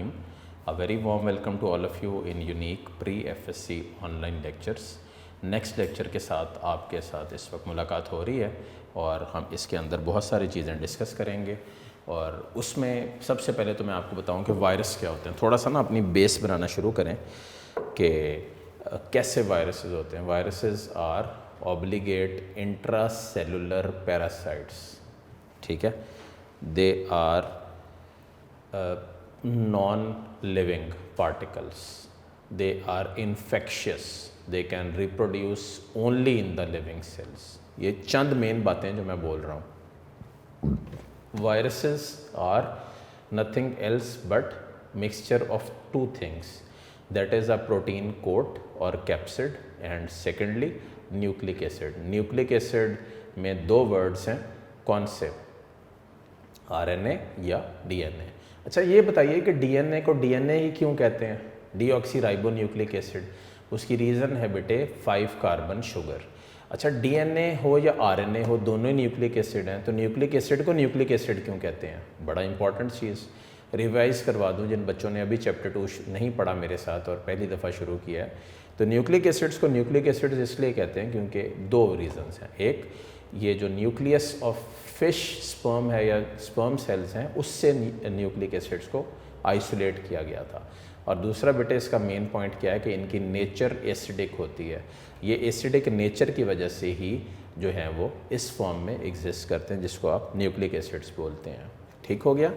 Naeem. A very warm welcome to all of you in unique pre-FSC online lectures. Next lecture के साथ आपके साथ इस वक्त मुलाकात हो रही है और हम इसके अंदर बहुत सारी चीज़ें डिस्कस करेंगे। और उसमें सबसे पहले तो मैं आपको बताऊं कि वायरस क्या होते हैं। थोड़ा सा ना अपनी बेस बनाना शुरू करें कि कैसे वायरसेस होते हैं। Viruses are obligate intracellular parasites, ठीक है। They are non-living particles. They are infectious. They can reproduce only in the living cells. ये चंद मेन बातें जो मैं बोल रहा हूँ। Viruses are nothing else but mixture of two things. That is a protein coat or capsid and secondly nucleic acid. Nucleic acid में दो words हैं, कौन से? RNA या DNA। अच्छा ये बताइए कि डीएनए को डीएनए ही क्यों कहते हैं, डीऑक्सीराइबोन्यूक्लिक एसिड। उसकी रीज़न है बेटे 5 कार्बन शुगर। अच्छा डीएनए हो या आरएनए हो, दोनों ही न्यूक्लिक एसिड हैं, तो न्यूक्लिक एसिड को न्यूक्लिक एसिड क्यों कहते हैं? बड़ा इंपॉर्टेंट चीज़ रिवाइज करवा दूं जिन बच्चों ने अभी चैप्टर 2 नहीं पढ़ा मेरे साथ और पहली दफ़ा शुरू किया है। तो न्यूक्लिक एसिड्स को न्यूक्लिक एसिड्स इसलिए कहते हैं क्योंकि दो रीज़न्स हैं। एक, ये जो न्यूक्लियस ऑफ फिश स्पर्म है या स्पर्म सेल्स हैं उससे न्यूक्लिक एसिड्स को आइसोलेट किया गया था। और दूसरा बेटे इसका मेन पॉइंट क्या है कि इनकी नेचर एसिडिक होती है। ये एसिडिक नेचर की वजह से ही जो है वो इस फॉर्म में एग्जिस्ट करते हैं जिसको आप न्यूक्लिक एसिड्स बोलते हैं। ठीक हो गया?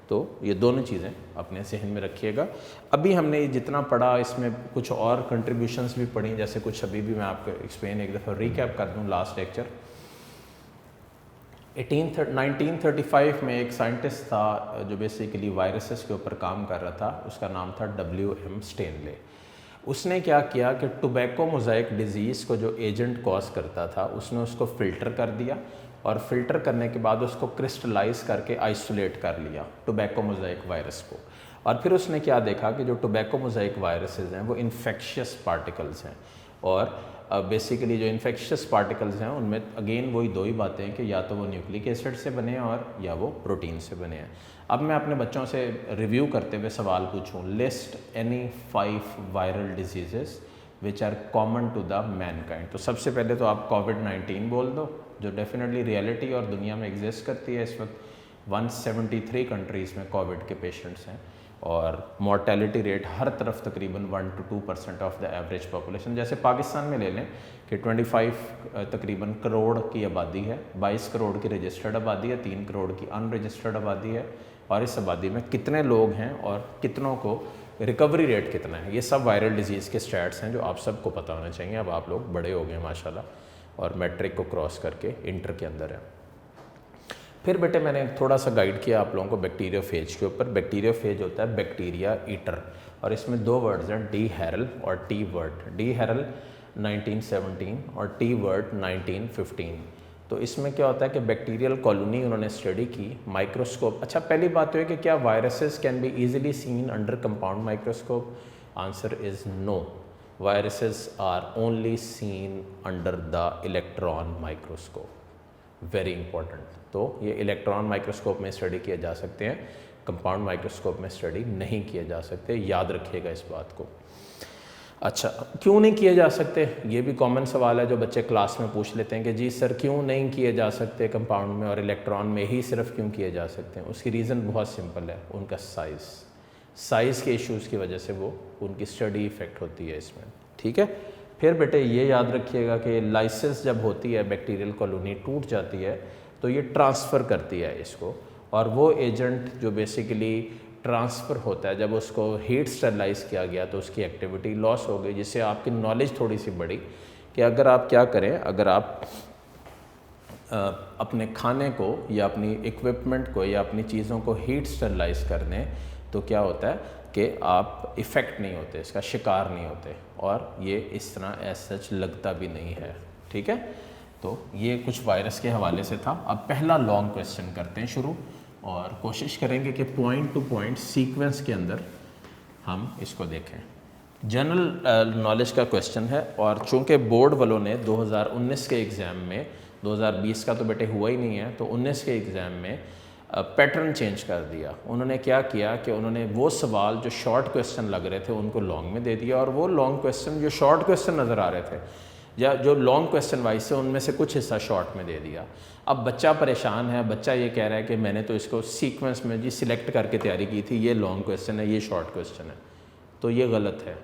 तो ये दोनों चीज़ें अपने जहन में रखिएगा। अभी हमने जितना पढ़ा इसमें कुछ और कंट्रीब्यूशंस भी पढ़ी, जैसे कुछ अभी भी मैं आपको एक्सप्लेन एक दफ़ा रिकैप कर दूँ। लास्ट लेक्चर 1935 में एक साइंटिस्ट था जो बेसिकली वायरसेस के ऊपर काम कर रहा था, उसका नाम था WM स्टेनले। उसने क्या किया कि टोबैको मोज़ाइक डिज़ीज़ को जो एजेंट कॉज करता था उसने उसको फ़िल्टर कर दिया और फिल्टर करने के बाद उसको क्रिस्टलाइज करके आइसोलेट कर लिया टोबैको मोज़ाइक वायरस को। और फिर उसने क्या देखा कि जो टोबैको मोज़ाइक वायरसेस हैं वो इन्फेक्शियस पार्टिकल्स हैं और बेसिकली जो इन्फेक्शियस पार्टिकल्स हैं उनमें अगेन वही दो ही बातें हैं कि या तो वो न्यूक्लिक एसिड से बने हैं और या वो प्रोटीन से बने हैं। अब मैं अपने बच्चों से रिव्यू करते हुए सवाल पूछूं, list any 5 viral diseases which are common to the mankind. तो सबसे पहले तो आप कोविड-19 बोल दो जो डेफिनेटली रियलिटी और दुनिया में एग्जिस्ट करती है। इस वक्त 173 कंट्रीज़ में कोविड के पेशेंट्स हैं और मोर्टेलिटी रेट हर तरफ तकरीबन 1 to 2% of the average population. जैसे पाकिस्तान में ले लें कि 25 तकरीबन करोड़ की आबादी है, 22 करोड़ की रजिस्टर्ड आबादी है, 3 करोड़ की अनरजिस्टर्ड आबादी है और इस आबादी में कितने लोग हैं और कितनों को रिकवरी रेट कितना है, ये सब वायरल डिजीज़ के स्टैट्स हैं जो आप सबको पता होना चाहिए। अब आप लोग बड़े हो गए माशाल्लाह और मैट्रिक को क्रॉस करके इंटर के अंदर है। फिर बेटे मैंने थोड़ा सा गाइड किया आप लोगों को बैक्टीरियोफेज के ऊपर। बैक्टीरियोफेज होता है बैक्टीरिया ईटर और इसमें दो वर्ड्स हैं, डी हैरल और टी वर्ट। डी हैरल 1917 और टी वर्ट 1915। तो इसमें क्या होता है कि बैक्टीरियल कॉलोनी उन्होंने स्टडी की, माइक्रोस्कोप। अच्छा पहली बात तो है कि क्या viruses can be easily seen under compound microscope? Answer is no, viruses are only seen under the electron microscope. Very important. तो ये इलेक्ट्रॉन माइक्रोस्कोप में स्टडी किए जा सकते हैं, कंपाउंड माइक्रोस्कोप में स्टडी नहीं किए जा सकते, याद रखिएगा इस बात को। अच्छा क्यों नहीं किए जा सकते, ये भी कॉमन सवाल है जो बच्चे क्लास में पूछ लेते हैं कि जी सर क्यों नहीं किए जा सकते कंपाउंड में और इलेक्ट्रॉन में ही सिर्फ क्यों किए जा सकते हैं? उसकी रीज़न बहुत सिंपल है, उनका साइज़ के इश्यूज़ की वजह से वो उनकी स्टडी इफ़ेक्ट होती है इसमें। ठीक है। फिर बेटे ये याद रखिएगा कि लाइसिस जब होती है बैक्टीरियल कॉलोनी टूट जाती है तो ये ट्रांसफ़र करती है इसको, और वो एजेंट जो बेसिकली ट्रांसफ़र होता है जब उसको हीट स्टरलाइज किया गया तो उसकी एक्टिविटी लॉस हो गई, जिससे आपकी नॉलेज थोड़ी सी बढ़ी कि अगर आप क्या करें, अगर आप अपने खाने को या अपनी इक्विपमेंट को या अपनी चीज़ों को हीट स्टरलाइज कर दें तो क्या होता है कि आप इफ़ेक्ट नहीं होते, इसका शिकार नहीं होते और ये इस तरह एज सच लगता भी नहीं है। ठीक है। तो ये कुछ वायरस के हवाले से था। अब पहला लॉन्ग क्वेश्चन करते हैं शुरू और कोशिश करेंगे कि पॉइंट टू पॉइंट सीक्वेंस के अंदर हम इसको देखें। जनरल नॉलेज का क्वेश्चन है और चूँकि बोर्ड वालों ने 2019 के एग्ज़ाम में, 2020 का तो बेटे हुआ ही नहीं है, तो 19 के एग्ज़ाम में पैटर्न चेंज कर दिया। उन्होंने क्या किया कि उन्होंने वो सवाल जो शॉर्ट क्वेश्चन लग रहे थे उनको लॉन्ग में दे दिया, और वो लॉन्ग क्वेश्चन जो शॉर्ट क्वेश्चन नज़र आ रहे थे या जो लॉन्ग क्वेश्चन वाइज से उनमें से कुछ हिस्सा शॉर्ट में दे दिया। अब बच्चा परेशान है, बच्चा ये कह रहा है कि मैंने तो इसको सीक्वेंस में जी सिलेक्ट करके तैयारी की थी, ये लॉन्ग क्वेश्चन है, ये शॉर्ट क्वेश्चन है, तो ये गलत है।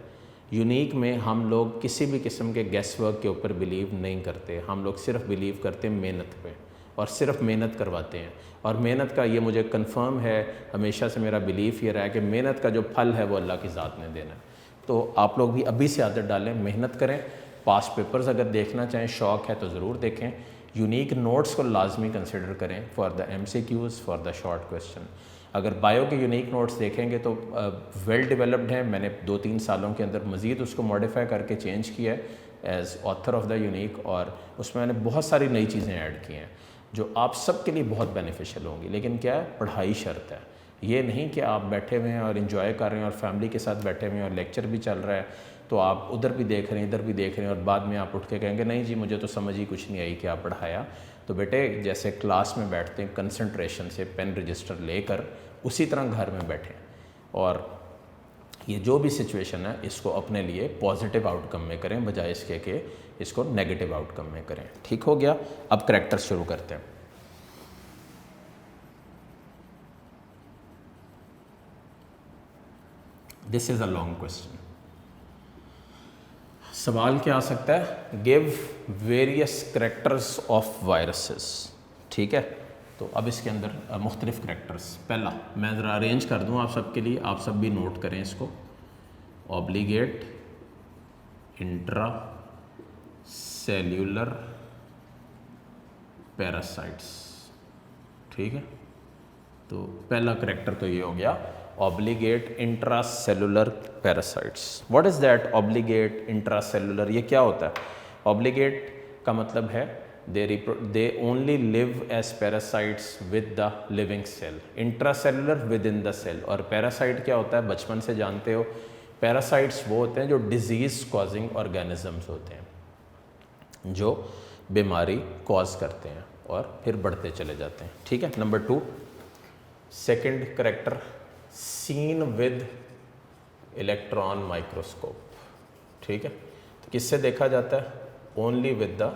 यूनिक में हम लोग किसी भी किस्म के गेस वर्क के ऊपर बिलीव नहीं करते, हम लोग सिर्फ बिलीव करते हैं मेहनत पे, और सिर्फ मेहनत करवाते हैं। और मेहनत का ये मुझे कंफर्म है, हमेशा से मेरा बिलीफ ये रहा है कि मेहनत का जो फल है वो अल्लाह की ज़ात ने देना है। तो आप लोग भी अभी से आदत डालें, मेहनत करें। पास पेपर्स अगर देखना चाहें, शौक़ है तो ज़रूर देखें। यूनिक नोट्स को लाजमी कंसिडर करें for the MCQs, for the short question. अगर बायो के यूनिक नोट्स देखेंगे तो वेल डेवलप्ड हैं, मैंने 2-3 सालों के अंदर मज़ीद उसको मॉडिफाई करके चेंज किया है as author of the unique, और उसमें मैंने बहुत सारी नई चीज़ें ऐड की हैं जो आप सब के लिए बहुत बेनिफिशियल होंगी। लेकिन क्या है, पढ़ाई शर्त है। ये नहीं कि आप बैठे हुए हैं और इन्जॉय कर रहे हैं और फैमिली के साथ बैठे हुए हैं और लेक्चर भी चल रहा है तो आप उधर भी देख रहे हैं, इधर भी देख रहे हैं, और बाद में आप उठ के कहेंगे नहीं जी मुझे तो समझ ही कुछ नहीं आई क्या पढ़ाया। तो बेटे जैसे क्लास में बैठते हैं कंसंट्रेशन से, पेन रजिस्टर लेकर, उसी तरह घर में बैठें, और ये जो भी सिचुएशन है इसको अपने लिए पॉजिटिव आउटकम में करें बजाय इसके कि इसको नेगेटिव आउटकम में करें। ठीक हो गया। अब करैक्टर शुरू करते हैं। This is a long question. सवाल क्या आ सकता है, give various characters of viruses. ठीक है, तो अब इसके अंदर मुख्तलिफ करैक्टर्स। पहला मैं ज़रा अरेंज कर दूं आप सबके लिए, आप सब भी नोट करें इसको। Obligate, intra cellular parasites. ठीक है, तो पहला करैक्टर तो ये हो गया, obligate intra cellular parasites. What is that obligate intra cellular? ये क्या होता है? ऑब्लिगेट का मतलब है they only live as parasites with the living cell, intracellular within the cell। और पैरासाइट क्या होता है, बचपन से जानते हो, पैरासाइट्स वो होते हैं जो डिजीज़ कॉजिंग ऑर्गेनिजम्स होते हैं, जो बीमारी कॉज करते हैं और फिर बढ़ते चले जाते हैं। ठीक है। Number 2, second character, seen with electron microscope. ठीक है, तो किससे देखा जाता है? Only with the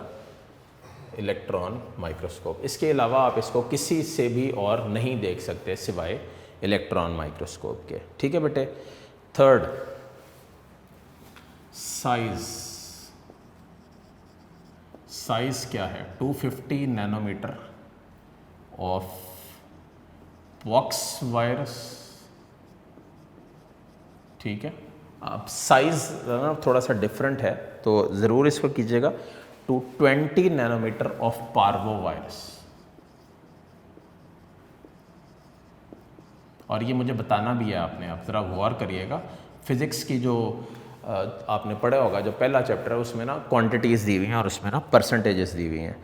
electron microscope. इसके अलावा आप इसको किसी से भी और नहीं देख सकते सिवाय इलेक्ट्रॉन माइक्रोस्कोप के। ठीक है बेटे। Third, size. साइज क्या है? 250 नैनोमीटर ऑफ पॉक्स वायरस। ठीक है, अब साइज ना थोड़ा सा डिफरेंट है तो ज़रूर इसको कीजिएगा। 20 नैनोमीटर ऑफ पार्वो वायरस। और ये मुझे बताना भी है आपने, आप ज़रा गौर करिएगा। फिज़िक्स की जो आपने पढ़ा होगा, जो पहला चैप्टर है उसमें ना क्वांटिटीज़ दी हुई हैं और उसमें ना परसेंटेजेस दी हुई हैं,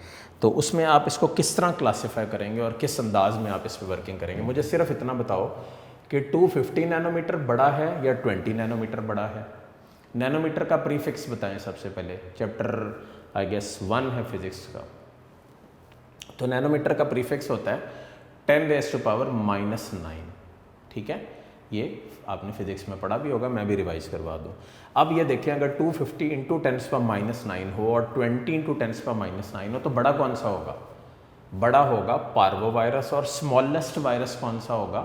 तो उसमें आप इसको किस तरह क्लासीफाई करेंगे और किस अंदाज में आप इस पर वर्किंग करेंगे। मुझे सिर्फ इतना बताओ कि 250 नैनोमीटर बड़ा है या 20 नैनोमीटर बड़ा है? नैनोमीटर का प्रीफिक्स बताएं सबसे पहले। चैप्टर आई गेस 1 है फिज़िक्स का, तो नैनोमीटर का प्रीफिक्स होता है 10⁻⁻⁹। ठीक है, ये आपने फिज़िक्स में पढ़ा भी होगा, मैं भी रिवाइज करवा दूँ। अब ये देखें, अगर 250 × 10⁻⁹ हो और 20 × 10⁻⁹ हो तो बड़ा कौन सा होगा? बड़ा होगा पार्वो वायरस, और स्मॉलेस्ट वायरस कौन सा होगा?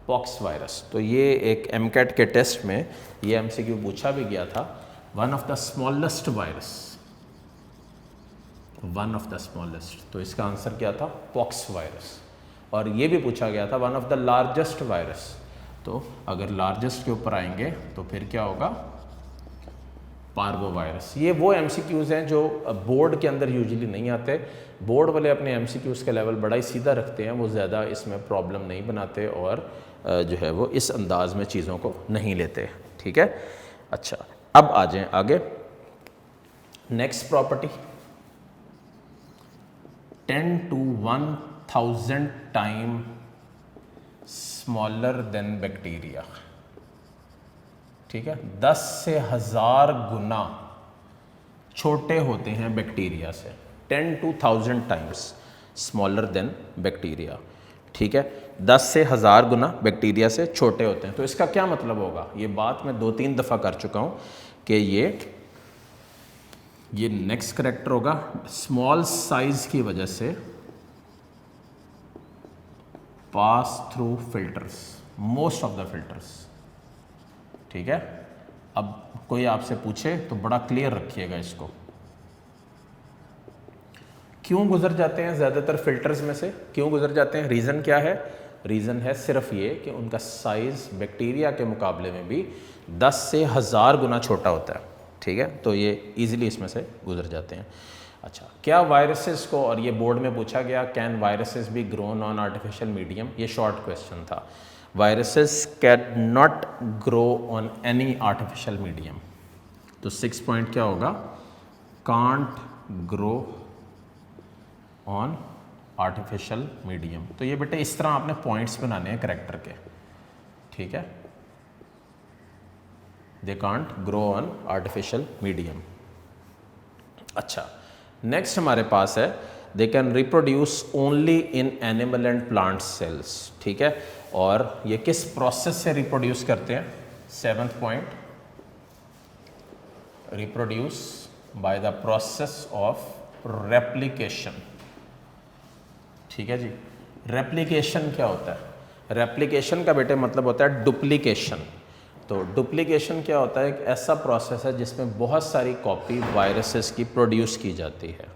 Pox virus. तो ये एक MCAT के टेस्ट में ये MCQ पूछा भी गया था। One of the smallest virus, one of the smallest, तो इसका आंसर क्या था? Pox virus. और ये भी पूछा गया था one of the largest virus, तो अगर लार्जेस्ट के ऊपर आएंगे तो फिर क्या होगा? Parvo virus. ये वो MCQs हैं जो बोर्ड के अंदर यूजुअली नहीं आते। बोर्ड वाले अपने MCQs का लेवल बड़ा ही सीधा रखते हैं, वो ज़्यादा इसमें प्रॉब्लम नहीं बनाते और जो है वो इस अंदाज में चीज़ों को नहीं लेते। ठीक है, अच्छा अब आ जाएं आगे। Next property, 10 to 1000 time smaller than bacteria. ठीक है, 10 से 1000 गुना छोटे होते हैं बैक्टीरिया से। 10 to 1000 times smaller than bacteria. ठीक है, 10 से 1000 गुना बैक्टीरिया से छोटे होते हैं। तो इसका क्या मतलब होगा, ये बात मैं 2-3 दफ़ा कर चुका हूँ कि ये नेक्स्ट करैक्टर होगा, स्मॉल साइज की वजह से pass through filters, most of the filters. ठीक है, अब कोई आपसे पूछे तो बड़ा क्लियर रखिएगा इसको, क्यों गुजर जाते हैं ज़्यादातर फिल्टर्स में से, क्यों गुजर जाते हैं, रीज़न क्या है, रीज़न है सिर्फ ये कि उनका साइज़ बैक्टीरिया के मुकाबले में भी 10 से 1000 गुना छोटा होता है। ठीक है, तो ये इजीली इसमें से गुजर जाते हैं। अच्छा, क्या वायरसेस को, और ये बोर्ड में पूछा गया, can viruses B grown on artificial medium, ये शॉर्ट क्वेश्चन था। Viruses can not grow on any artificial medium. तो 6 पॉइंट क्या होगा, can't grow on artificial medium. तो ये बेटे इस तरह आपने पॉइंट्स बनाने हैं करैक्टर के। ठीक है, they can't grow on artificial medium. अच्छा, नेक्स्ट हमारे पास है, they can reproduce only in animal and plant cells. ठीक है, और ये किस प्रोसेस से रिप्रोड्यूस करते हैं, 7th point, reproduce by the process of replication. ठीक है जी, रेप्लिकेशन क्या होता है, रेप्लिकेशन का बेटे मतलब होता है डुप्लीकेशन। तो डुप्लीकेशन क्या होता है, एक ऐसा प्रोसेस है जिसमें बहुत सारी कॉपी वायरसेस की प्रोड्यूस की जाती है।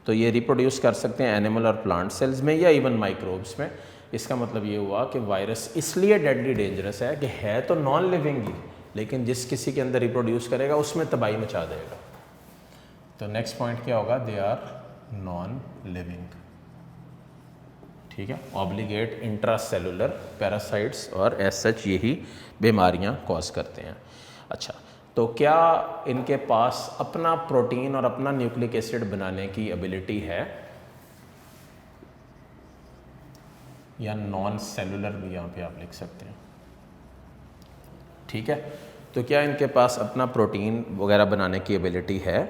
तो ये रिप्रोड्यूस कर सकते हैं एनिमल और प्लांट सेल्स में या इवन माइक्रोब्स में। इसका मतलब ये हुआ कि वायरस इसलिए डेडली डेंजरस है कि है तो नॉन लिविंग ही, लेकिन जिस किसी के अंदर रिप्रोड्यूस करेगा उसमें तबाही मचा देगा। तो नेक्स्ट पॉइंट क्या होगा, दे आर नॉन लिविंग। ठीक है, ऑब्लिगेट इंट्रासेलुलर पैरासाइट्स और एज सच यही बीमारियां कॉज करते हैं। अच्छा, तो क्या इनके पास अपना प्रोटीन और अपना न्यूक्लिक एसिड बनाने की एबिलिटी है, या नॉन सेलुलर भी यहाँ पे आप लिख सकते हैं। ठीक है, तो क्या इनके पास अपना प्रोटीन वगैरह बनाने की एबिलिटी है,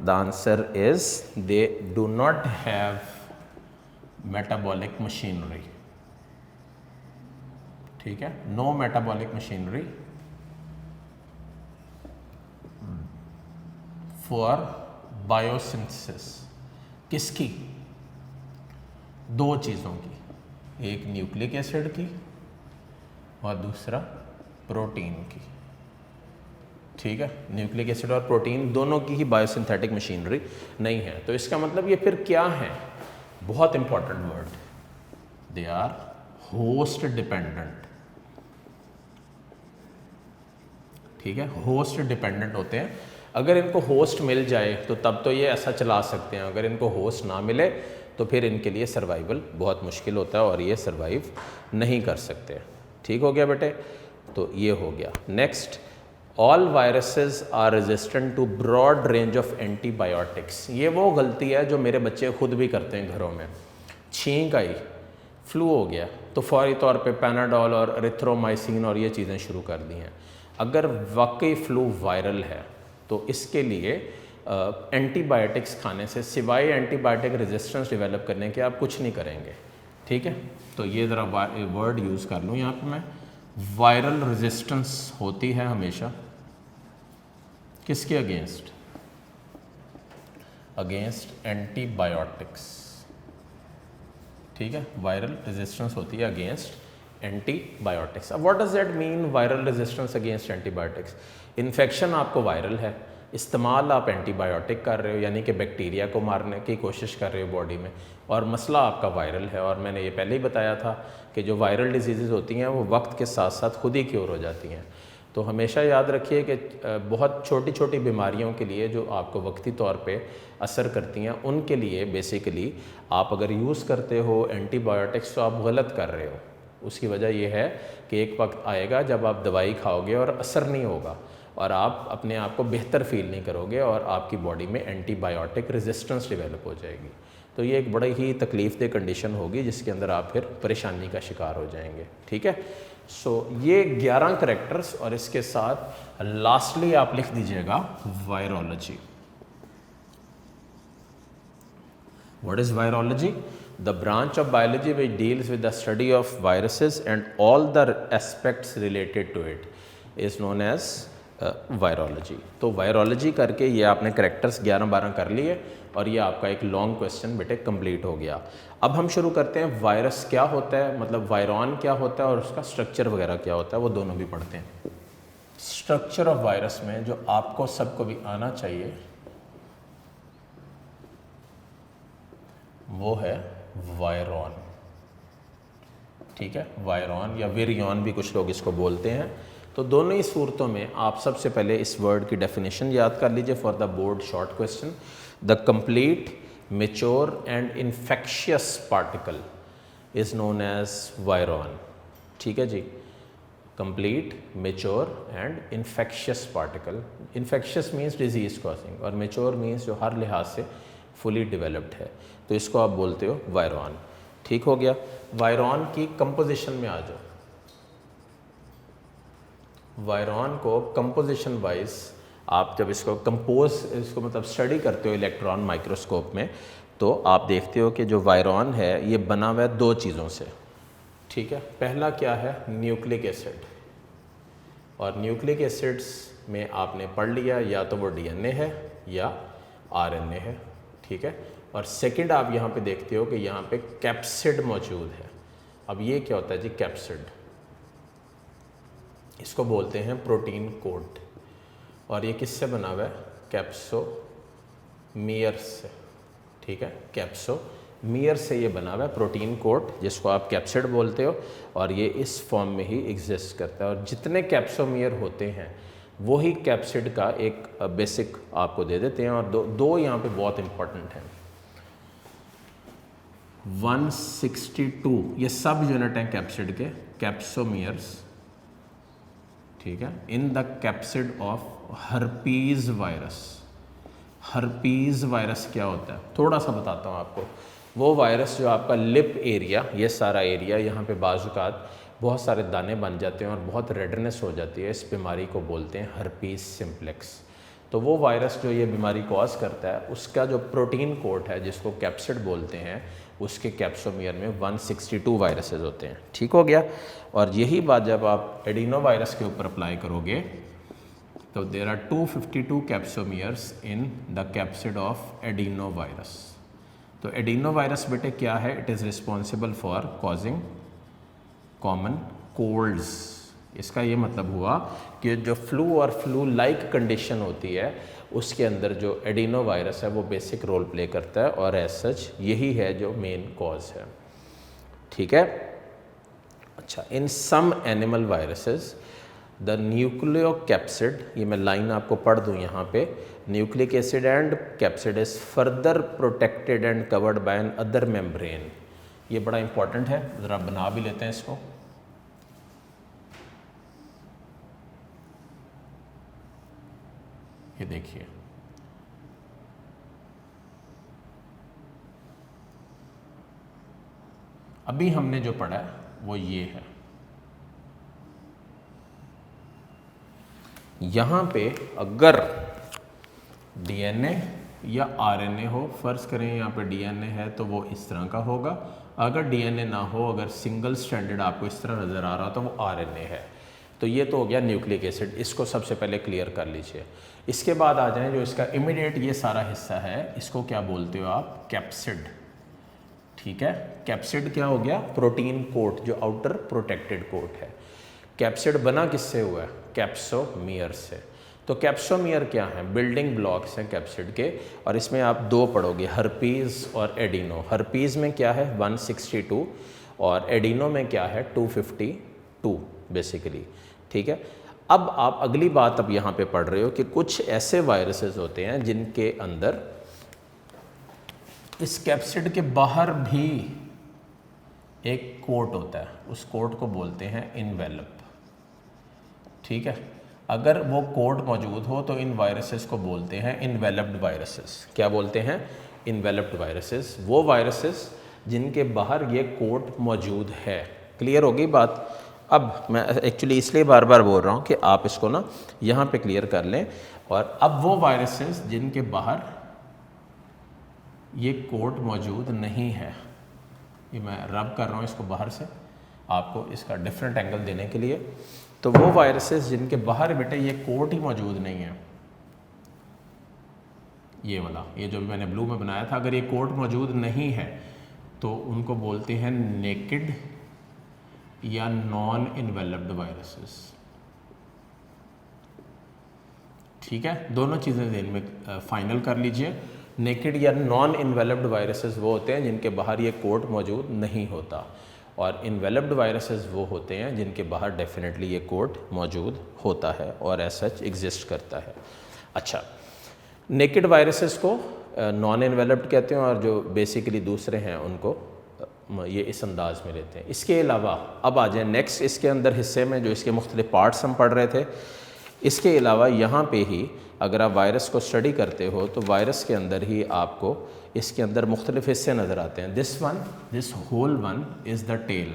the answer is they do not have metabolic machinery. ठीक है, no metabolic machinery for biosynthesis. किसकी, दो चीज़ों की, एक न्यूक्लिक एसिड की और दूसरा प्रोटीन की। ठीक है, न्यूक्लिक एसिड और प्रोटीन दोनों की ही बायोसिंथेटिक मशीनरी नहीं है। तो इसका मतलब ये फिर क्या है, बहुत important word, they are host dependent. ठीक है, होस्ट डिपेंडेंट होते हैं। अगर इनको होस्ट मिल जाए तो तब तो ये ऐसा चला सकते हैं, अगर इनको होस्ट ना मिले तो फिर इनके लिए सर्वाइवल बहुत मुश्किल होता है और ये सर्वाइव नहीं कर सकते। ठीक हो गया बेटे, तो ये हो गया। Next, all viruses are resistant to broad range of antibiotics. ये वो गलती है जो मेरे बच्चे खुद भी करते हैं घरों में। छींक आई, फ्लू हो गया, तो फौरी तौर पे पैनाडोल और एरिथ्रोमाइसिन और ये चीज़ें शुरू कर दी हैं। अगर वाकई फ्लू वायरल है तो इसके लिए एंटीबायोटिक्स खाने से सिवाय एंटीबायोटिक रेजिस्टेंस डेवलप करने के आप कुछ नहीं करेंगे। ठीक है, तो ये ज़रा वर्ड यूज़ कर लूँ यहाँ पे मैं, वायरल रेजिस्टेंस होती है हमेशा किसके अगेंस्ट, अगेंस्ट एंटीबायोटिक्स। ठीक है, वायरल रेजिस्टेंस होती है अगेंस्ट एंटीबायोटिक्स। अब what does that mean, viral resistance against antibiotics. Infection आपको वायरल है, इस्तेमाल आप एंटीबायोटिक कर रहे हो, यानी कि बैक्टीरिया को मारने की कोशिश कर रहे हो बॉडी में, और मसला आपका वायरल है। और मैंने ये पहले ही बताया था कि जो वायरल डिजीज़ होती हैं वो वक्त के साथ साथ खुद ही क्योर हो जाती हैं। तो हमेशा याद रखिए कि बहुत छोटी छोटी बीमारियों के लिए जो आपको वक्ती तौर पे असर करती हैं, उनके लिए बेसिकली आप अगर यूज़ करते हो एंटीबायोटिक्स तो आप गलत कर रहे हो। उसकी वजह यह है कि एक वक्त आएगा जब आप दवाई खाओगे और असर नहीं होगा और आप अपने आप को बेहतर फील नहीं करोगे और आपकी बॉडी में एंटीबायोटिक रेजिस्टेंस डेवलप हो जाएगी। तो ये एक बड़ी ही तकलीफ़देह कंडीशन होगी जिसके अंदर आप फिर परेशानी का शिकार हो जाएंगे। ठीक है, सो ये 11 करैक्टर्स और इसके साथ लास्टली आप लिख दीजिएगा virology. What is virology? The branch of biology which deals with the study of viruses and all the aspects related to it is known as virology. तो वायरोलॉजी करके ये आपने करेक्टर्स 11-12 कर लिए और ये आपका एक लॉन्ग क्वेश्चन बेटे कंप्लीट हो गया। अब हम शुरू करते हैं वायरस क्या होता है, मतलब वायरॉन क्या होता है और उसका स्ट्रक्चर वगैरह क्या होता है, वो दोनों भी पढ़ते हैं। स्ट्रक्चर ऑफ वायरस में जो आपको सबको भी आना चाहिए वो है वायरॉन, ठीक है, वायरॉन या विरियॉन भी कुछ लोग इसको बोलते हैं। तो दोनों ही सूरतों में आप सबसे पहले इस वर्ड की डेफिनेशन याद कर लीजिए for the board short question. The complete mature and infectious particle is known as virion, ठीक है जी। Complete, mature and infectious particle. Infectious means disease causing और मेच्योर मीन्स जो हर लिहाज से फुली डेवलप्ड है, तो इसको आप बोलते हो वायरॉन, ठीक हो गया। वायरॉन की कंपोजिशन में आ जाओ। वायरॉन को कंपोजिशन वाइज आप जब इसको इसको मतलब स्टडी करते हो इलेक्ट्रॉन माइक्रोस्कोप में, तो आप देखते हो कि जो वायरॉन है ये बना हुआ है दो चीज़ों से, ठीक है। पहला क्या है, न्यूक्लिक एसिड, और न्यूक्लिक एसिड्स में आपने पढ़ लिया या तो वो डीएनए है या आरएनए है, ठीक है। और सेकंड आप यहाँ पे देखते हो कि यहाँ पे कैप्सिड मौजूद है। अब ये क्या होता है जी, कैप्सिड, इसको बोलते हैं प्रोटीन कोट, और ये किससे बना हुआ है, कैप्सोमियर से, ठीक है, कैप्सोमियर से ये बना हुआ है प्रोटीन कोट, जिसको आप कैप्सिड बोलते हो, और ये इस फॉर्म में ही एग्जिस्ट करता है। और जितने कैप्सोमियर होते हैं वो ही कैप्सिड का एक बेसिक आपको दे देते हैं। और दो यहाँ पे बहुत इंपॉर्टेंट हैं, 162 ये सब यूनिट हैं कैप्सिड के, कैप्सोमियर्स, ठीक है, इन the capsid of herpes virus. Herpes virus क्या होता है, थोड़ा सा बताता हूँ आपको। वो वायरस जो आपका लिप एरिया, ये सारा एरिया, यहाँ पे बाजुकात बहुत सारे दाने बन जाते हैं और बहुत रेडनेस हो जाती है, इस बीमारी को बोलते हैं हर्पीज सिम्प्लेक्स। तो वो वायरस जो ये बीमारी कॉज करता है, उसका जो प्रोटीन कोट है जिसको कैप्सिड बोलते हैं, उसके कैप्सोमियर में 162 वायरसेस होते हैं, ठीक हो गया। और यही बात जब आप एडिनो वायरस के ऊपर अप्लाई करोगे तो there are 252 capsomeres in the capsid of adeno virus. तो एडिनो वायरस बेटे क्या है, it is responsible for causing common colds. इसका ये मतलब हुआ कि जो फ्लू और फ्लू लाइक कंडीशन होती है उसके अंदर जो एडिनो वायरस है वो बेसिक रोल प्ले करता है, और एज सच यही है जो मेन कॉज है, ठीक है। अच्छा, in some animal viruses the nucleocapsid, ये मैं लाइन आपको पढ़ दूं यहाँ पे, nucleic acid and capsid is further protected and covered by another membrane. ये बड़ा इंपॉर्टेंट है, ज़रा बना भी लेते हैं इसको। ये देखिए, अभी हमने जो पढ़ा है वो ये है। यहाँ पे अगर डीएनए या आरएनए हो, फर्ज करें यहाँ पे डीएनए है तो वो इस तरह का होगा, अगर डीएनए ना हो, अगर सिंगल स्ट्रैंडेड आपको इस तरह नज़र आ रहा तो वो आरएनए है। तो ये तो हो गया न्यूक्लिक एसिड, इसको सबसे पहले क्लियर कर लीजिए। इसके बाद आ जाएं जो इसका इमीडिएट ये सारा हिस्सा है, इसको क्या बोलते हो आप, कैप्सिड, ठीक है। कैप्सिड क्या हो गया, प्रोटीन कोट, जो आउटर प्रोटेक्टेड कोट है। कैप्सिड बना किससे हुआ है, कैप्सोमियर से। तो कैप्सोमियर क्या है, बिल्डिंग ब्लॉक्स हैं कैप्सिड के, और इसमें आप दो पढ़ोगे, हर्पीज़ और एडिनो। हर्पीज़ में क्या है 162 और एडिनो में क्या है 252 बेसिकली, ठीक है। अब आप अगली बात अब यहाँ पे पढ़ रहे हो कि कुछ ऐसे वायरसेस होते हैं जिनके अंदर इस कैप्सिड के बाहर भी एक कोट होता है, उस कोट को बोलते हैं इनवेलप, ठीक है। अगर वो कोट मौजूद हो तो इन वायरसेस को बोलते हैं इनवेलप्ड वायरसेस। क्या बोलते हैं, इनवेलप्ड वायरसेस, वो वायरसेस जिनके बाहर ये कोट मौजूद है। क्लियर होगी बात। अब मैं एक्चुअली इसलिए बार बार बोल रहा हूँ कि आप इसको ना यहाँ पे क्लियर कर लें। और अब वो वायरसेस जिनके बाहर ये कोट मौजूद नहीं है, ये मैं रब कर रहा हूँ इसको बाहर से आपको इसका डिफरेंट एंगल देने के लिए। तो वो वायरसेस जिनके बाहर बेटे ये कोट ही मौजूद नहीं है, ये वाला, ये जो मैंने ब्लू में बनाया था, अगर ये कोट मौजूद नहीं है तो उनको बोलते हैं नेकेड या नॉन इन्वेलप्ड वायरसेस। ठीक है, दोनों चीज़ें ध्यान में फाइनल कर लीजिए। नेकेड या नॉन इन्वेलप्ड वायरसेस वो होते हैं जिनके बाहर ये कोट मौजूद नहीं होता, और इन्वेलप्ड वायरसेस वो होते हैं जिनके बाहर डेफिनेटली ये कोट मौजूद होता है और एज सच एग्जिस्ट करता है। अच्छा, नेकेड वायरसेस को नॉन इन्वेलप्ड कहते हैं और जो बेसिकली दूसरे हैं उनको ये इस अंदाज में लेते हैं। इसके अलावा अब आ जाए नेक्स्ट इसके अंदर हिस्से में, जो इसके मुख्तलिफ पार्ट्स हम पढ़ रहे थे। इसके अलावा यहाँ पे ही अगर आप वायरस को स्टडी करते हो तो वायरस के अंदर ही आपको इसके अंदर मुख्तलिफ हिस्से नज़र आते हैं। This whole one is the tail.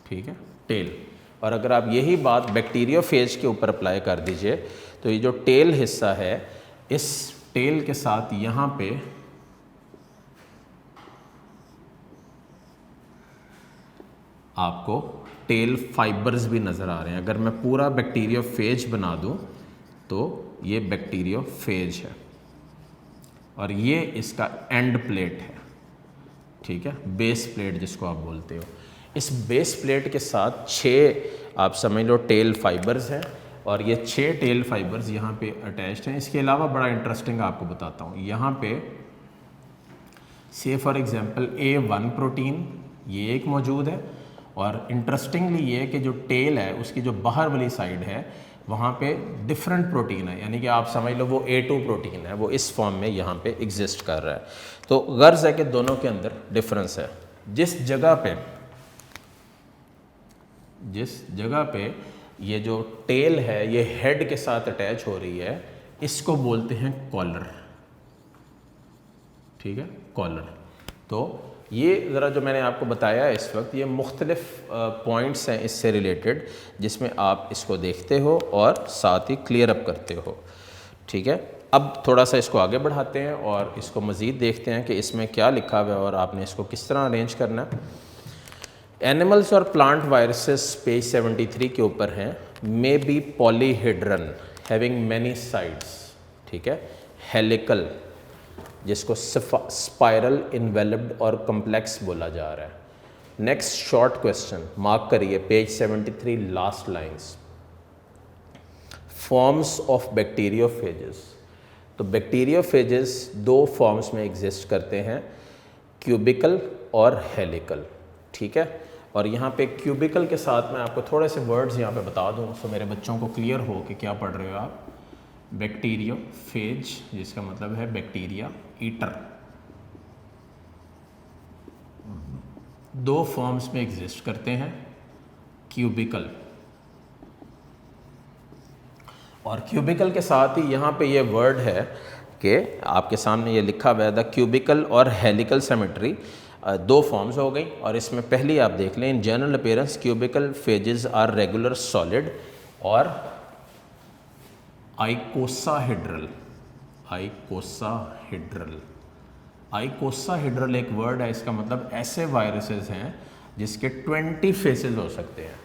ठीक है, टेल। और अगर आप यही बात बैक्टीरियोफेज के ऊपर अप्लाई कर दीजिए तो ये जो टेल हिस्सा है, इस टेल के साथ यहाँ पे आपको टेल फाइबर्स भी नज़र आ रहे हैं। अगर मैं पूरा बैक्टीरियोफेज बना दूं तो ये बैक्टीरियोफेज है और ये इसका एंड प्लेट है। ठीक है, बेस प्लेट जिसको आप बोलते हो। इस बेस प्लेट के साथ 6 आप समझ लो टेल फाइबर्स हैं और ये 6 टेल फाइबर्स यहाँ पे अटैच्ड हैं। इसके अलावा बड़ा इंटरेस्टिंग आपको बताता हूँ, यहाँ पे से फॉर एग्जांपल A1 प्रोटीन ये एक मौजूद है, और इंटरेस्टिंगली ये कि जो टेल है उसकी जो बाहर वाली साइड है वहाँ पे डिफरेंट प्रोटीन है, यानी कि आप समझ लो वो A2 प्रोटीन है, वो इस फॉर्म में यहाँ पे एग्जिस्ट कर रहा है। तो गर्ज है कि दोनों के अंदर डिफरेंस है। जिस जगह पे ये जो टेल है ये हेड के साथ अटैच हो रही है, इसको बोलते हैं कॉलर। ठीक है, कॉलर। तो ये ज़रा जो मैंने आपको बताया है इस वक्त, ये मुख्तलिफ पॉइंट्स हैं इससे रिलेटेड जिसमें आप इसको देखते हो और साथ ही क्लियर अप करते हो। ठीक है, अब थोड़ा सा इसको आगे बढ़ाते हैं और इसको मज़ीद देखते हैं कि इसमें क्या लिखा हुआ है और आपने इसको किस तरह अरेंज करना है। एनिमल्स और प्लांट वायरसेस पेज 73 के ऊपर हैं। May be polyhedron having many sides. ठीक है, हेलिकल जिसको स्पाइरल, इन्वेलप्ड और कम्प्लेक्स बोला जा रहा है। नेक्स्ट शॉर्ट क्वेश्चन मार्क करिए page 73 last lines. Forms of bacteriophages. तो बैक्टीरियोफेजेस 2 फॉर्म्स में एग्जिस्ट करते हैं, क्यूबिकल और हेलिकल। ठीक है, और यहाँ पे क्यूबिकल के साथ मैं आपको थोड़े से वर्ड्स यहाँ पे बता दूँ तो मेरे बच्चों को क्लियर हो कि क्या पढ़ रहे हो आप। बैक्टीरियोफेज जिसका मतलब है बैक्टीरिया ईटर, 2 फॉर्म्स में एग्जिस्ट करते हैं, क्यूबिकल। और क्यूबिकल के साथ ही यहाँ पे ये वर्ड है कि आपके सामने ये लिखा हुआ है द क्यूबिकल और हेलिकल सिमेट्री। 2 फॉर्म्स हो गई और इसमें पहली आप देख लें, in general appearance cubical phages are regular solid और आइकोसाहेड्रल। आइकोसाहेड्रल एक वर्ड है, इसका मतलब ऐसे वायरसेस हैं जिसके 20 फेसेस हो सकते हैं।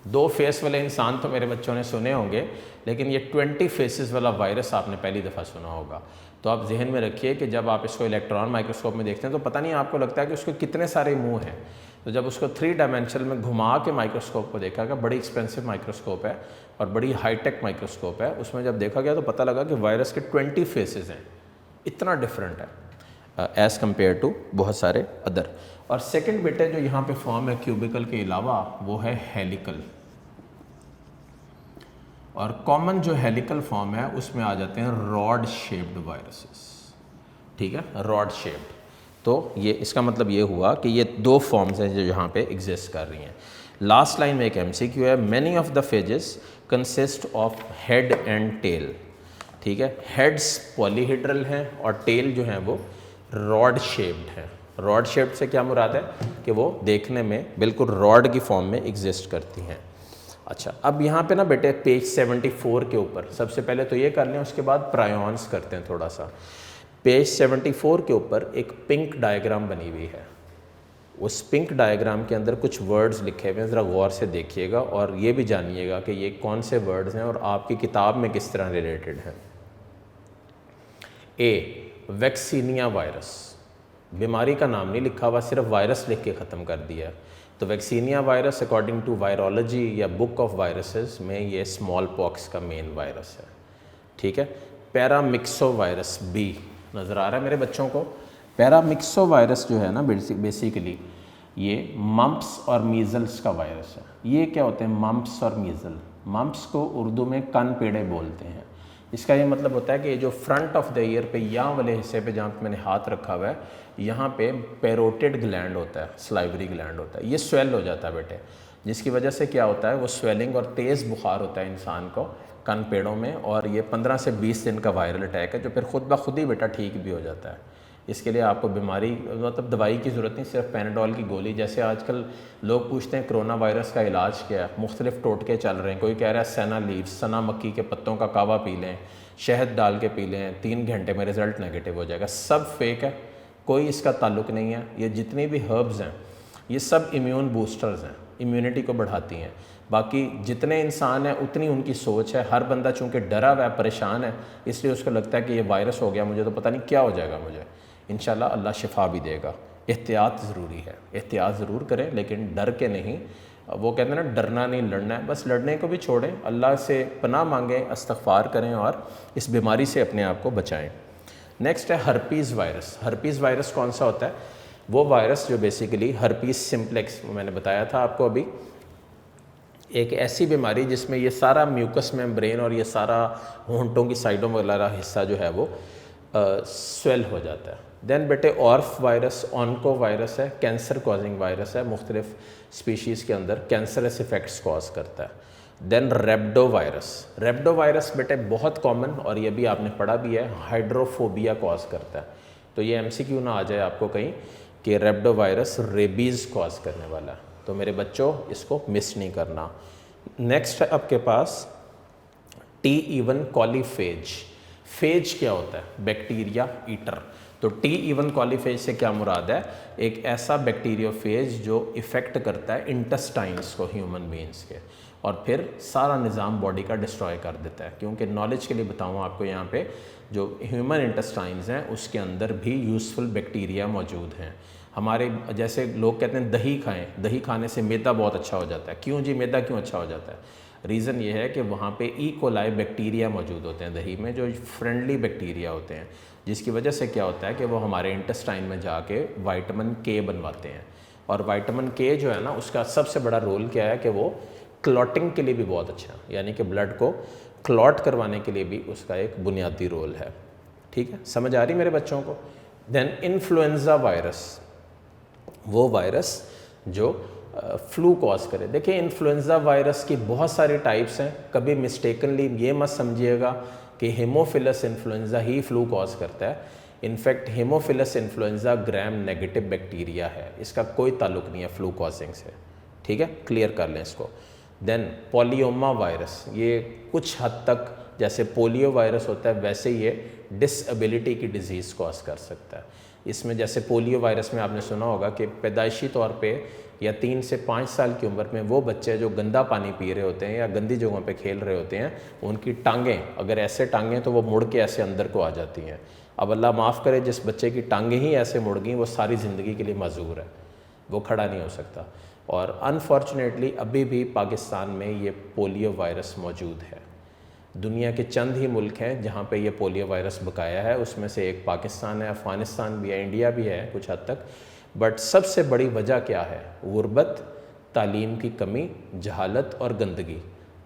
2 फेस वाले इंसान तो मेरे बच्चों ने सुने होंगे, लेकिन ये 20 फेसेस वाला वायरस आपने पहली दफ़ा सुना होगा। तो आप जहन में रखिए कि जब आप इसको इलेक्ट्रॉन माइक्रोस्कोप में देखते हैं तो पता नहीं आपको लगता है कि उसके कितने सारे मुंह हैं। तो जब उसको 3 डायमेंशनल में घुमा के माइक्रोस्कोप को देखा गया, बड़ी एक्सपेंसिव माइक्रोस्कोप है और बड़ी हाईटेक माइक्रोस्कोप है, उसमें जब देखा गया तो पता लगा कि वायरस के 20 फेसेस हैं। इतना डिफरेंट है एज़ कम्पेयर टू बहुत सारे अदर। और सेकंड बेटे जो यहाँ पे फॉर्म है क्यूबिकल के अलावा वो है हेलिकल। और कॉमन जो हेलिकल फॉर्म है उसमें आ जाते हैं रॉड शेप्ड वायरसेस। ठीक है, रॉड शेप्ड। तो ये इसका मतलब ये हुआ कि ये 2 फॉर्म्स हैं जो यहाँ पे एग्जिस्ट कर रही हैं। लास्ट लाइन में एक MCQ है, many of the phages consist of head and tail. ठीक है, हेड्स पॉलीहेड्रल हैं और टेल जो हैं वो रॉड शेप्ड हैं। रॉड शेप्ड से क्या मुराद है कि वो देखने में बिल्कुल रॉड की फॉर्म में एग्जिस्ट करती हैं। अच्छा, अब यहाँ पे ना बेटे पेज 74 के ऊपर सबसे पहले तो ये कर लें, उसके बाद प्रायोन्स करते हैं थोड़ा सा। पेज 74 के ऊपर एक पिंक डायग्राम बनी हुई है। उस पिंक डायग्राम के अंदर कुछ वर्ड्स लिखे हुए हैं, ज़रा गौर से देखिएगा और ये भी जानिएगा कि ये कौन से वर्ड्स हैं और आपकी किताब में किस तरह रिलेटेड हैं। ए, वैक्सीनिया वायरस, बीमारी का नाम नहीं लिखा हुआ, सिर्फ वायरस लिख के ख़त्म कर दिया है। तो vaccinia virus according to virology या बुक ऑफ वायरसेस में ये स्मॉल पॉक्स का मेन वायरस है, ठीक है। पैरामिक्सो वायरस बी, नज़र आ रहा है मेरे बच्चों को? पैरामिक्सो वायरस जो है ना बेसिकली ये मम्प्स और मीज़ल्स का वायरस है। ये क्या होते हैं मम्प्स और मीज़ल? मम्प्स को उर्दू में कान पेड़े बोलते हैं। इसका ये मतलब होता है कि जो फ्रंट ऑफ द ईयर पे यहाँ वाले हिस्से पे जहाँ पे मैंने हाथ रखा हुआ है, यहाँ पे पेरोटिड ग्लैंड होता है, सलाइवरी ग्लैंड होता है, ये स्वेल हो जाता है बेटे, जिसकी वजह से क्या होता है वो स्वेलिंग और तेज़ बुखार होता है इंसान को कान पेड़ों में, और ये 15 से 20 दिन का वायरल अटैक है जो फिर खुद ब खुद ही बेटा ठीक भी हो जाता है। इसके लिए आपको बीमारी मतलब दवाई की ज़रूरत नहीं, सिर्फ पैनाडोल की गोली। जैसे आजकल लोग पूछते हैं कोरोना वायरस का इलाज क्या है, मुख्तलिफ टोटके चल रहे हैं। कोई कह रहा है सना लीव्स, सना मक्की के पत्तों का कावा पी लें, शहद डाल के पी लें, 3 घंटे में रिज़ल्ट नेगेटिव हो जाएगा। सब फेक है, कोई इसका ताल्लुक नहीं है। ये जितनी भी हर्ब्स हैं ये सब इम्यून बूस्टर्स हैं, इम्यूनिटी को बढ़ाती हैं। बाकी जितने इंसान हैं उतनी उनकी सोच है। हर बंदा चूँकि डरा हुआ है, परेशान है, इसलिए उसको लगता है कि ये वायरस हो गया मुझे तो पता नहीं क्या हो जाएगा मुझे। इंशाल्लाह अल्लाह शिफा भी देगा। एहतियात ज़रूरी है, एहतियात ज़रूर करें लेकिन डर के नहीं। वो कहते हैं ना डरना नहीं लड़ना है, बस लड़ने को भी छोड़ें, अल्लाह से पनाह मांगें, इस्तग़फ़ार करें और इस बीमारी से अपने आप को बचाएं। नेक्स्ट है हर्पीज़ वायरस। हर्पीज़ वायरस कौन सा होता है? वो वायरस जो बेसिकली हर्पीज़ सिम्प्लेक्स मैंने बताया था आपको अभी, एक ऐसी बीमारी जिसमें ये सारा म्यूकस मेम्ब्रेन और ये सारा होंठों की साइडों वाला हिस्सा जो है वो स्वेल हो जाता है। देन बेटे ऑर्फ वायरस, ऑनको वायरस है, कैंसर कॉजिंग वायरस है, मुख्तलिफ स्पीशीज़ के अंदर कैंसरस इफ़ेक्ट्स कॉज करता है। Then rhabdo virus. Rhabdo virus बेटे बहुत कॉमन और ये भी आपने पढ़ा भी है, हाइड्रोफोबिया कॉज करता है। तो ये MCQ ना आ जाए आपको कहीं कि रेब्डो वायरस रेबीज़ कॉज करने वाला है, तो मेरे बच्चों इसको मिस नहीं करना। नेक्स्ट है आपके पास T11 कॉलीफेज। फेज क्या होता है? Bacteria eater. तो T11 कॉलीफेज से क्या मुराद है? एक ऐसा बैक्टीरियोफेज जो इफ़ेक्ट करता है इंटेस्टाइन्स को ह्यूमन बींग्स के और फिर सारा निज़ाम बॉडी का डिस्ट्रॉय कर देता है। क्योंकि नॉलेज के लिए बताऊँ आपको, यहाँ पे जो ह्यूमन इंटेस्टाइन्स हैं उसके अंदर भी यूज़फुल बैक्टीरिया मौजूद हैं। हमारे जैसे लोग कहते हैं दही खाएं, दही खाने से मैदा बहुत अच्छा हो जाता है। क्यों जी, मैदा क्यों अच्छा हो जाता है? रीज़न ये है कि वहाँ पे ई कोलाई बैक्टीरिया मौजूद होते हैं दही में, जो फ्रेंडली बैक्टीरिया होते हैं, जिसकी वजह से क्या होता है कि वो हमारे इंटेस्टाइन में जाके विटामिन K बनवाते हैं। और विटामिन K जो है ना, उसका सबसे बड़ा रोल क्या है कि वो क्लॉटिंग के लिए भी बहुत अच्छा है, यानी कि ब्लड को क्लॉट करवाने के लिए भी उसका एक बुनियादी रोल है। ठीक है, समझ आ रही मेरे बच्चों को? देन इन्फ्लुएंजा वायरस, वो वायरस जो फ्लू कॉज करे। देखिए इन्फ्लुएंजा वायरस की बहुत सारी टाइप्स हैं, कभी मिस्टेकनली ये मत समझिएगा कि हेमोफिलस इन्फ्लुएंजा ही फ्लू कॉज करता है। In fact Haemophilus influenza gram negative bacteria है, इसका कोई ताल्लुक नहीं है फ्लू कॉजिंग से। ठीक है, क्लियर कर लें इसको। देन पोलियोमा वायरस, ये कुछ हद तक जैसे पोलियो वायरस होता है वैसे ये डिसेबिलिटी की डिज़ीज़ कॉज कर सकता है। इसमें जैसे पोलियो वायरस में आपने सुना होगा कि पैदाइशी तौर पे या 3 से 5 साल की उम्र में वो बच्चे जो गंदा पानी पी रहे होते हैं या गंदी जगहों पे खेल रहे होते हैं, उनकी टांगें अगर ऐसे टांगें तो वो मुड़ के ऐसे अंदर को आ जाती हैं। अब अल्लाह माफ़ करे, जिस बच्चे की टांगें ही ऐसे मुड़ गई वो सारी ज़िंदगी के लिए माजूर है, वो खड़ा नहीं हो सकता। और अनफॉर्चुनेटली अभी भी पाकिस्तान में ये पोलियो वायरस मौजूद है। दुनिया के चंद ही मुल्क हैं जहाँ पे ये पोलियो वायरस बकाया है, उसमें से एक पाकिस्तान है, अफ़गानिस्तान भी है, इंडिया भी है कुछ हद तक। बट सबसे बड़ी वजह क्या है? गुर्बत, तालीम की कमी, जहालत और गंदगी।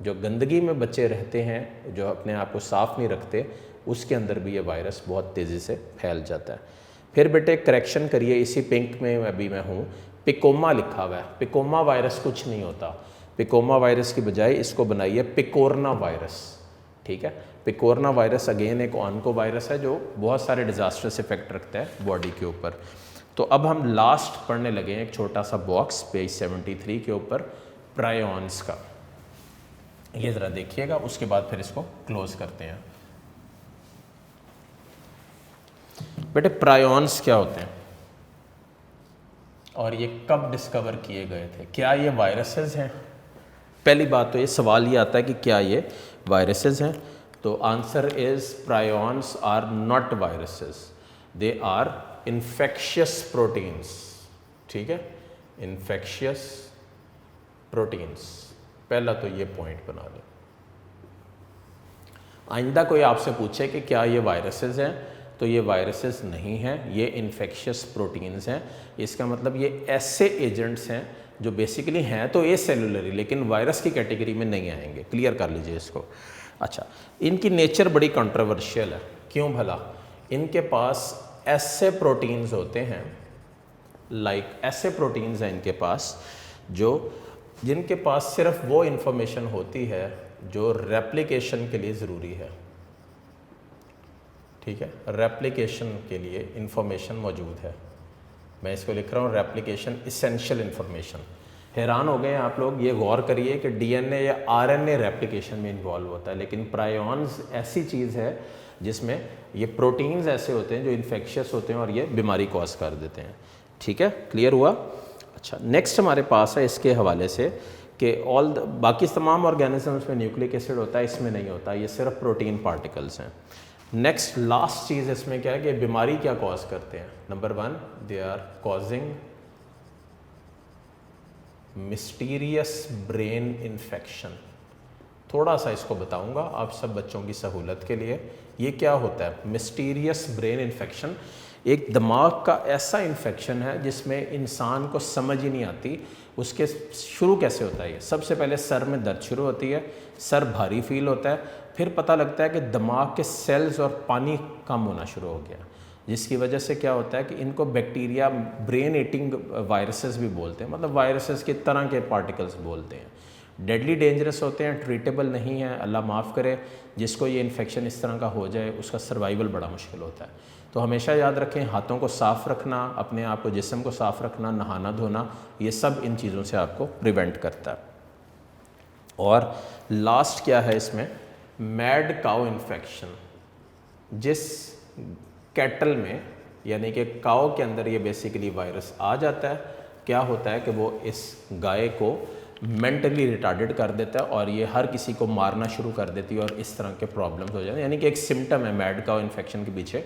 जो गंदगी में बच्चे रहते हैं, जो अपने आप को साफ़ नहीं रखते, उसके अंदर भी ये वायरस बहुत तेज़ी से फैल जाता है। फिर बेटे करेक्शन करिए, इसी पिंक में अभी मैं हूँ, पिकोमा लिखा हुआ है। पिकोमा वायरस कुछ नहीं होता, पिकोमा वायरस की बजाय इसको बनाइए पिकोरना वायरस। ठीक है, पिकोरना वायरस अगेन एक ऑनको वायरस है जो बहुत सारे डिज़ास्टर्स इफेक्ट रखता है बॉडी के ऊपर। तो अब हम लास्ट पढ़ने लगे हैं एक छोटा सा बॉक्स पेज 73 के ऊपर प्रायोन्स का, ये ज़रा देखिएगा, उसके बाद फिर इसको क्लोज करते हैं। बेटे प्रायोन्स क्या होते हैं? और ये कब डिस्कवर किए गए थे? क्या ये वायरसेस हैं? पहली बात तो ये सवाल ये आता है कि क्या ये वायरसेस हैं? तो answer is prions are not viruses, they are infectious proteins. ठीक है, इन्फेक्शियस प्रोटीन्स, पहला तो ये पॉइंट बना लें। आइंदा कोई आपसे पूछे कि क्या ये वायरसेस हैं, तो ये वायरसेस नहीं हैं, ये इन्फेक्शियस प्रोटीन्स हैं। इसका मतलब ये ऐसे एजेंट्स हैं जो बेसिकली हैं तो ए सेलुलरी, लेकिन वायरस की कैटेगरी में नहीं आएंगे। क्लियर कर लीजिए इसको। अच्छा, इनकी नेचर बड़ी कंट्रोवर्शियल है। क्यों भला? इनके पास ऐसे प्रोटीन्स होते हैं, ऐसे प्रोटीन्स हैं इनके पास जिनके पास सिर्फ वो इंफॉर्मेशन होती है जो रेप्लिकेशन के लिए ज़रूरी है। ठीक है, रेप्लिकेशन के लिए इंफॉर्मेशन मौजूद है। मैं इसको लिख रहा हूँ रेप्लिकेशन इसेंशियल इंफॉर्मेशन। हैरान हो गए हैं आप लोग, ये गौर करिए कि डीएनए या आरएनए रेप्लिकेशन में इन्वॉल्व होता है, लेकिन प्रायोन्स ऐसी चीज़ है जिसमें ये प्रोटीन्स ऐसे होते हैं जो इन्फेक्शियस होते हैं और ये बीमारी कॉज कर देते हैं। ठीक है, क्लियर हुआ? अच्छा, नेक्स्ट हमारे पास है इसके हवाले से कि बाकी तमाम ऑर्गेनिजम्स में न्यूक्लिक एसिड होता है, इसमें नहीं होता, ये सिर्फ प्रोटीन पार्टिकल्स हैं। नेक्स्ट लास्ट चीज़ इसमें क्या है कि बीमारी क्या कॉज करते हैं? Number 1, they are causing mysterious brain infection. थोड़ा सा इसको बताऊंगा आप सब बच्चों की सहूलत के लिए। ये क्या होता है मिस्टीरियस ब्रेन इन्फेक्शन? एक दिमाग का ऐसा इन्फेक्शन है जिसमें इंसान को समझ ही नहीं आती उसके शुरू कैसे होता है। सबसे पहले सर में दर्द शुरू होती है, सर भारी फील होता है, फिर पता लगता है कि दिमाग के सेल्स और पानी कम होना शुरू हो गया, जिसकी वजह से क्या होता है कि इनको बैक्टीरिया ब्रेन ईटिंग वायरसेस भी बोलते हैं, मतलब वायरसेस की तरह के पार्टिकल्स बोलते हैं। डेडली डेंजरस होते हैं, ट्रीटेबल नहीं है, अल्लाह माफ़ करे। जिसको ये इन्फेक्शन इस तरह का हो जाए उसका सर्वाइवल बड़ा मुश्किल होता है। तो हमेशा याद रखें, हाथों को साफ़ रखना, अपने आप को जिस्म को साफ़ रखना, नहाना धोना, ये सब इन चीज़ों से आपको प्रिवेंट करता है। और लास्ट क्या है इसमें, मैड काउ इन्फेक्शन। जिस कैटल में यानी कि काउ के अंदर ये बेसिकली वायरस आ जाता है, क्या होता है कि वो इस गाय को मेंटली रिटार्डेड कर देता है और ये हर किसी को मारना शुरू कर देती है और इस तरह के प्रॉब्लम्स हो जाते हैं। यानी कि एक सिम्टम है मैड काउ इन्फेक्शन के पीछे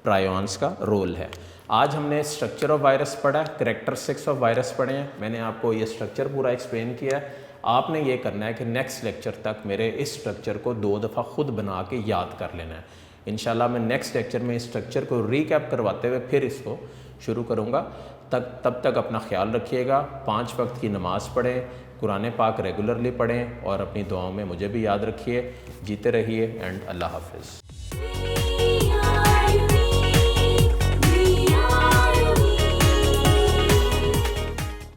प्रायोन्स का रोल है। आज हमने स्ट्रक्चर ऑफ वायरस पढ़ा, कैरेक्टरिस्टिक्स ऑफ वायरस पढ़े हैं। मैंने आपको ये स्ट्रक्चर पूरा एक्सप्लेन किया है। आपने ये करना है कि नेक्स्ट लेक्चर तक मेरे इस स्ट्रक्चर को 2 दफ़ा खुद बना के याद कर लेना है। इंशाल्लाह मैं नेक्स्ट लेक्चर में इस स्ट्रक्चर को रीकैप करवाते हुए फिर इसको शुरू करूँगा। तब तक अपना ख्याल रखिएगा। 5 वक्त की नमाज़ पढ़ें, कुरान पाक रेगुलरली पढ़ें और अपनी दुआओं में मुझे भी याद रखिए। जीते रहिए एंड अल्लाह हाफिज़।